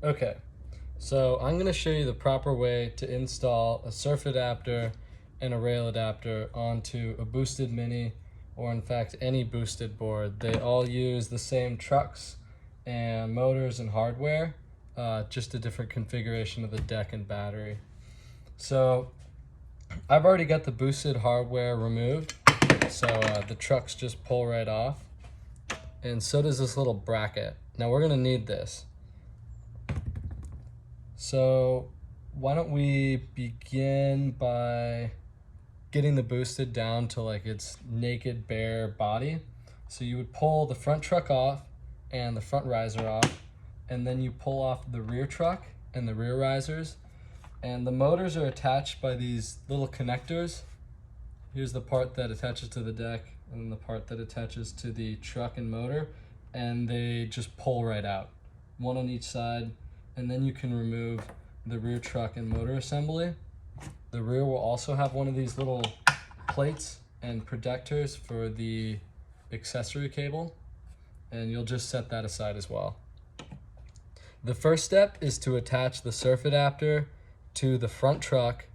Okay, so I'm going to show you the proper way to install a surf adapter and a rail adapter onto a boosted mini, or in fact any boosted board. They all use the same trucks and motors and hardware, just a different configuration of the deck and battery. So I've already got the boosted hardware removed, so the trucks just pull right off, and so does this little bracket. Now we're going to need this. So why don't we begin by getting the boosted down to like its naked bare body. So you would pull the front truck off and the front riser off, and then you pull off the rear truck and the rear risers, and the motors are attached by these little connectors. Here's the part that attaches to the deck and then the part that attaches to the truck and motor, and they just pull right out, one on each side. And then you can remove the rear truck and motor assembly. The rear will also have one of these little plates and protectors for the accessory cable, and you'll just set that aside as well. The first step is to attach the surf adapter to the front truck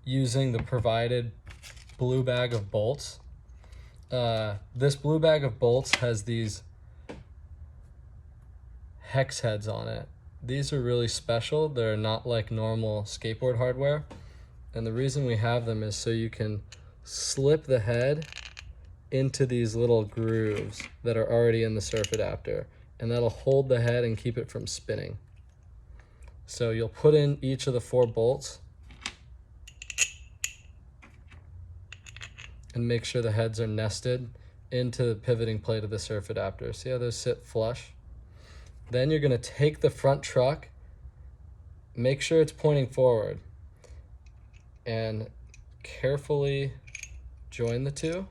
using the provided blue bag of bolts. This blue bag of bolts has these hex heads on it. These are really special. They're not like normal skateboard hardware. And the reason we have them is so you can slip the head into these little grooves that are already in the surf adapter. And that'll hold the head and keep it from spinning. So you'll put in each of the 4 bolts and make sure the heads are nested into the pivoting plate of the surf adapter. See how those sit flush? Then you're going to take the front truck, make sure it's pointing forward, and carefully join the two.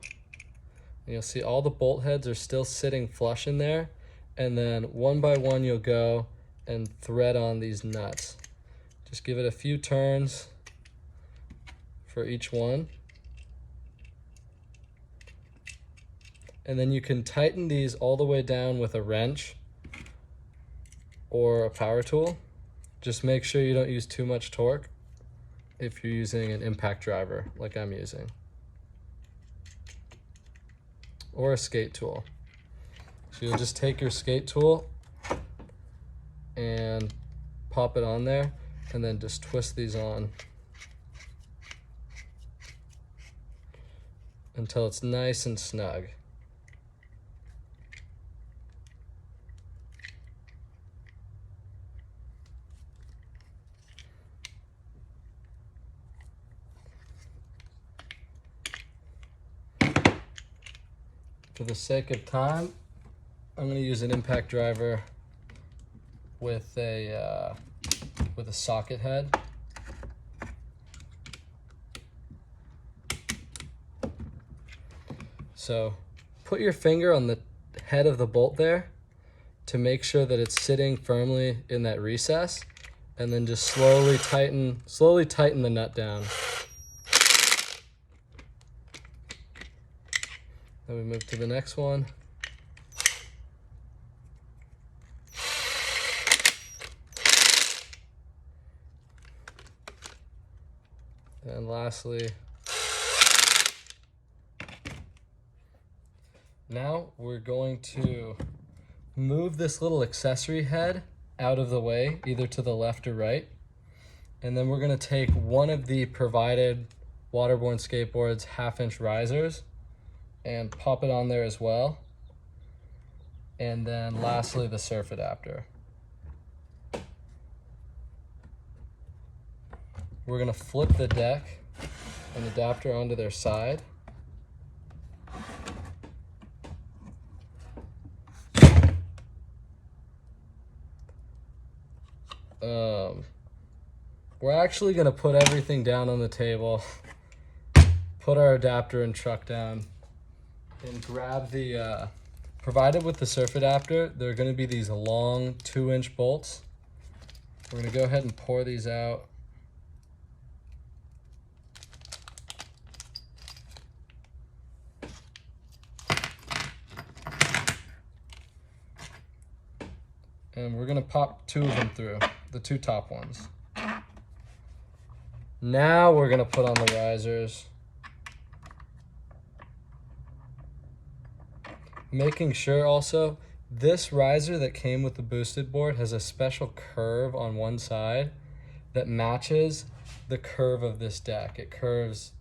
And you'll see all the bolt heads are still sitting flush in there, and then one by one you'll go and thread on these nuts. Just give it a few turns for each one. And then you can tighten these all the way down with a wrench or a power tool. Just make sure you don't use too much torque if you're using an impact driver like I'm using, or a skate tool. So you'll just take your skate tool and pop it on there, and then just twist these on until it's nice and snug. For the sake of time, I'm going to use an impact driver with a socket head. So put your finger on the head of the bolt there to make sure that it's sitting firmly in that recess, and then just slowly tighten the nut down. Then we move to the next one. And lastly, now we're going to move this little accessory head out of the way, either to the left or right. And then we're going to take one of the provided Waterborne skateboards 1/2-inch risers and pop it on there as well. And then lastly, the surf adapter. We're going to flip the deck and adapter onto their side. We're actually going to put everything down on the table, put our adapter and truck down, and grab the, provided with the surf adapter, there are going to be these long 2-inch bolts. We're going to go ahead and pour these out. and we're gonna pop 2 of them through, the 2 top ones. Now we're gonna put on the risers. Making sure also, this riser that came with the boosted board has a special curve on one side that matches the curve of this deck. It curves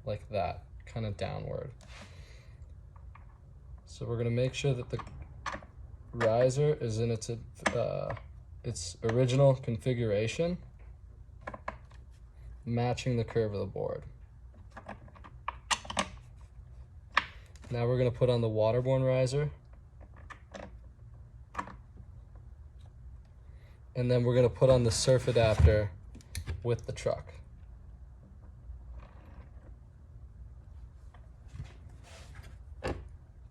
like that, kind of downward. So we're gonna make sure that the riser is in its original configuration, matching the curve of the board. Now we're gonna put on the Waterborne riser. And then we're gonna put on the surf adapter with the truck.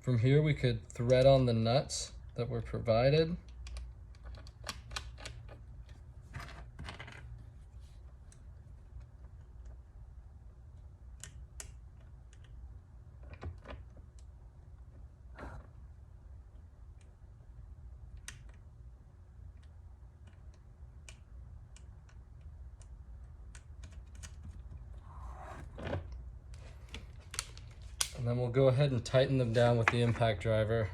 From here we could thread on the nuts that were provided. And then we'll go ahead and tighten them down with the impact driver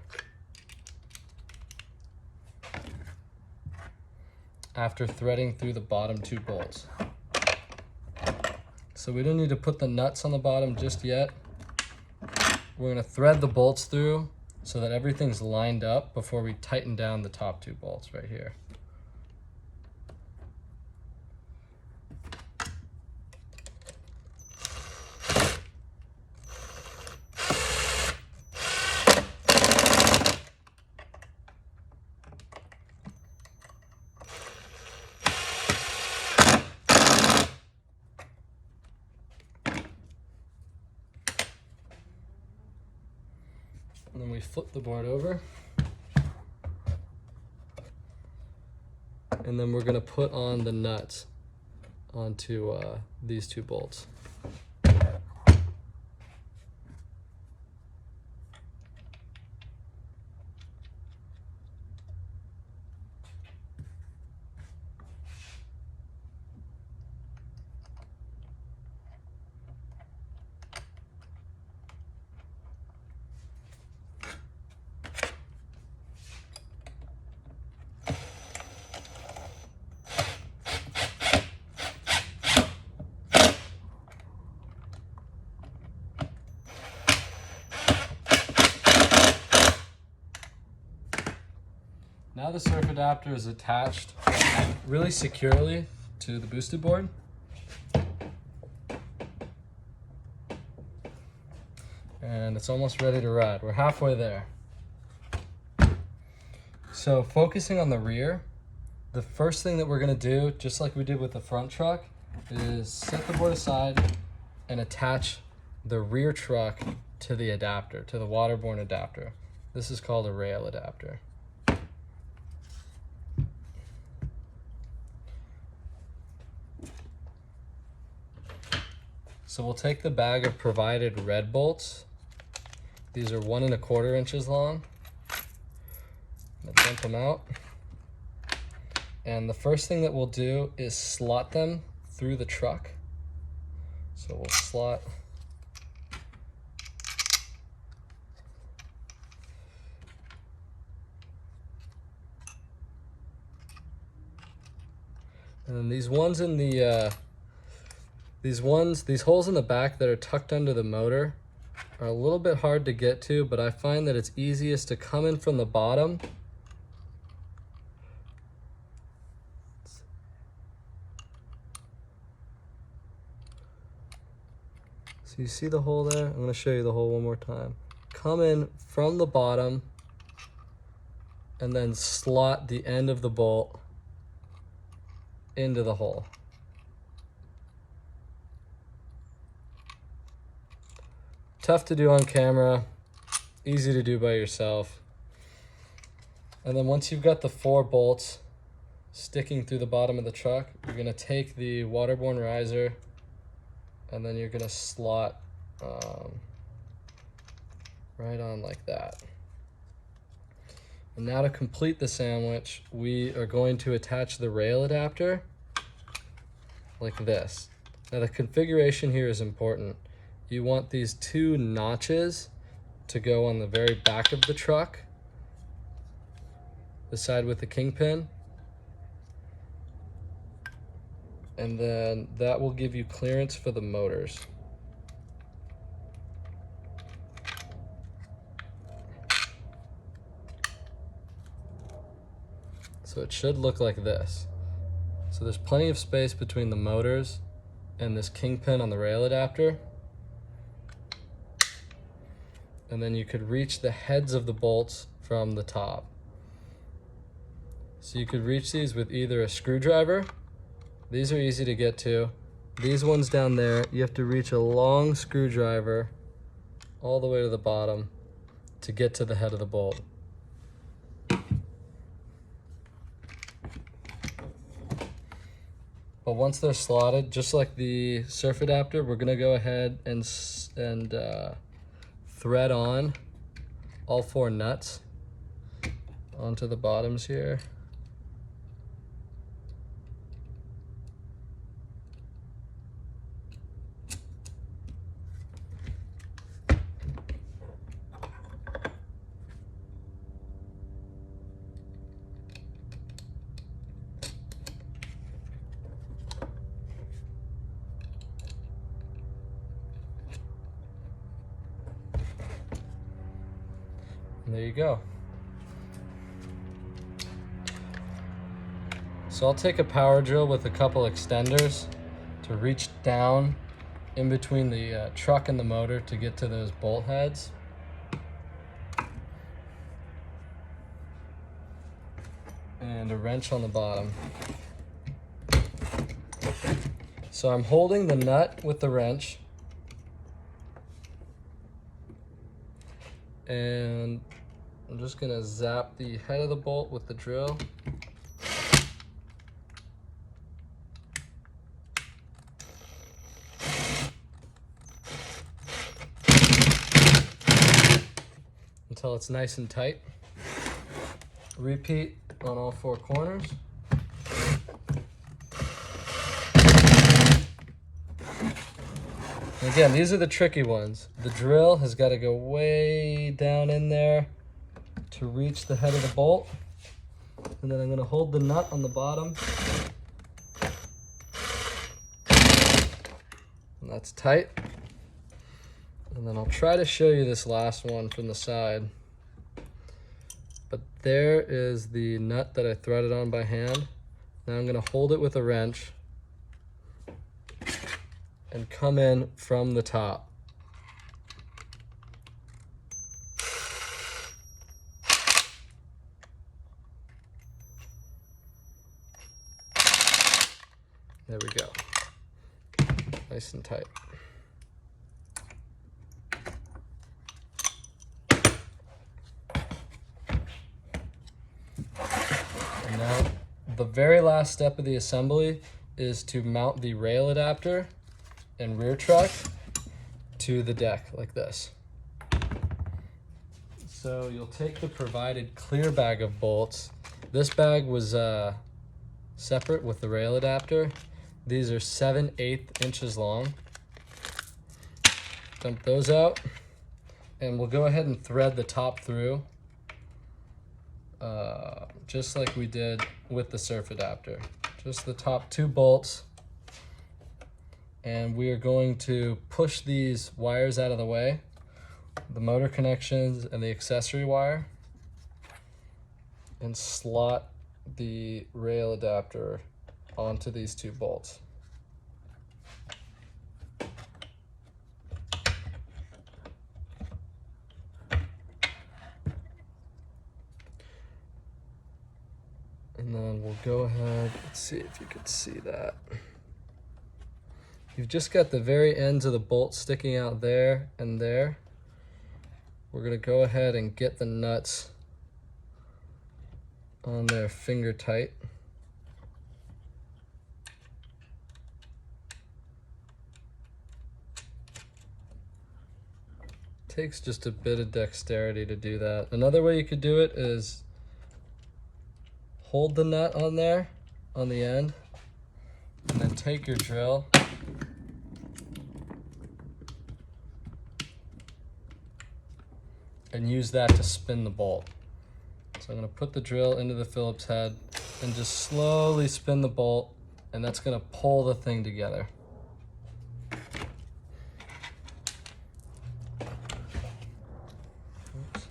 after threading through the bottom 2 bolts. So we don't need to put the nuts on the bottom just yet. We're gonna thread the bolts through so that everything's lined up before we tighten down the top 2 bolts right here. And then we flip the board over. And then we're gonna put on the nuts onto these 2 bolts. Now the surf adapter is attached really securely to the boosted board. And it's almost ready to ride. We're halfway there. So focusing on the rear, the first thing that we're gonna do, just like we did with the front truck, is set the board aside and attach the rear truck to the adapter, to the Waterborne adapter. This is called a rail adapter. So we'll take the bag of provided red bolts. These are 1 1/4 inches long. I'm gonna dump them out. And the first thing that we'll do is slot them through the truck. So we'll slot and then these holes in the back that are tucked under the motor are a little bit hard to get to, but I find that it's easiest to come in from the bottom so you see the hole there? I'm going to show you the hole one more time. Come in from the bottom and then slot the end of the bolt into the hole. Tough to do on camera, easy to do by yourself. And then once you've got the 4 bolts sticking through the bottom of the truck, you're gonna take the Waterborne riser and then you're gonna slot right on like that. And now to complete the sandwich, we are going to attach the rail adapter like this. Now the configuration here is important. You want these two notches to go on the very back of the truck, the side with the kingpin, and then that will give you clearance for the motors. So it should look like this. So there's plenty of space between the motors and this kingpin on the rail adapter. And then you could reach the heads of the bolts from the top. So you could reach these with either a screwdriver. These are easy to get to. These ones down there, you have to reach a long screwdriver all the way to the bottom to get to the head of the bolt. But once they're slotted, just like the surf adapter, we're gonna go ahead and thread on all 4 nuts onto the bottoms here. And there you go. So I'll take a power drill with a couple extenders to reach down in between the truck and the motor to get to those bolt heads. And a wrench on the bottom. So I'm holding the nut with the wrench, and I'm just gonna zap the head of the bolt with the drill. Until it's nice and tight. Repeat on all 4 corners. And again, these are the tricky ones. The drill has got to go way down in there to reach the head of the bolt. And then I'm going to hold the nut on the bottom. And that's tight. And then I'll try to show you this last one from the side. But there is the nut that I threaded on by hand. Now I'm going to hold it with a wrench and come in from the top. There we go. Nice and tight. And now the very last step of the assembly is to mount the rail adapter and rear truck to the deck like this. So you'll take the provided clear bag of bolts. This bag was separate with the rail adapter. These are 7/8 inches long. Dump those out, and we'll go ahead and thread the top through, just like we did with the surf adapter. Just the top 2 bolts. And we are going to push these wires out of the way, the motor connections and the accessory wire, and slot the rail adapter onto these 2 bolts. And then we'll go ahead, let's see if you can see that. You've just got the very ends of the bolt sticking out there and there. We're gonna go ahead and get the nuts on there finger tight. Takes just a bit of dexterity to do that. Another way you could do it is hold the nut on there, on the end, and then take your drill and use that to spin the bolt. So I'm going to put the drill into the Phillips head and just slowly spin the bolt, and that's going to pull the thing together. Oops.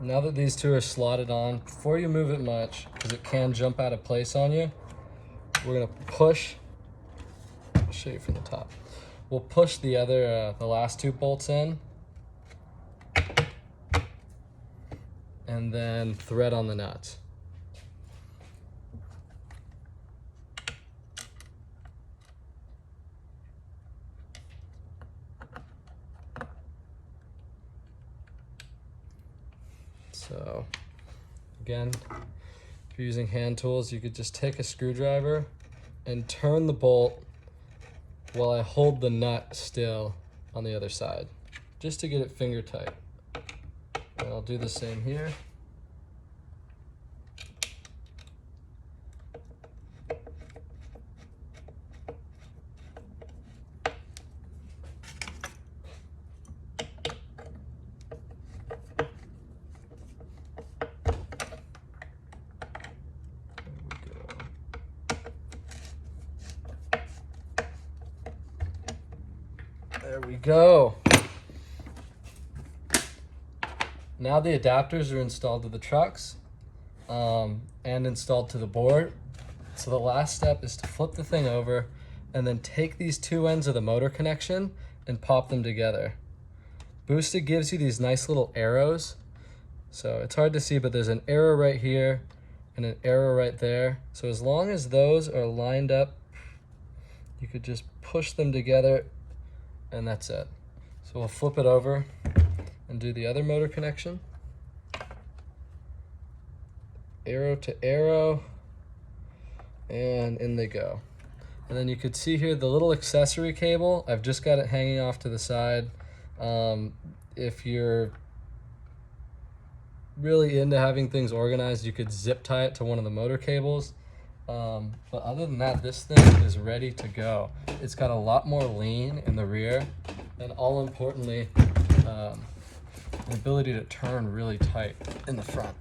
Now that these two are slotted on, before you move it much, because it can jump out of place on you, we're going to push. I'll show you from the top. We'll push the last two bolts in, and then thread on the nuts. So again, if you're using hand tools, you could just take a screwdriver and turn the bolt while I hold the nut still on the other side, just to get it finger tight. And I'll do the same here. There we go. Now the adapters are installed to the trucks and installed to the board. So the last step is to flip the thing over and then take these two ends of the motor connection and pop them together. Boosted gives you these nice little arrows. So it's hard to see, but there's an arrow right here and an arrow right there. So as long as those are lined up, you could just push them together, and that's it. So we'll flip it over and do the other motor connection. Arrow to arrow, and in they go. And then you could see here the little accessory cable. I've just got it hanging off to the side. If you're really into having things organized, you could zip tie it to one of the motor cables. But other than that, this thing is ready to go. It's got a lot more lean in the rear, and all importantly, the ability to turn really tight in the front.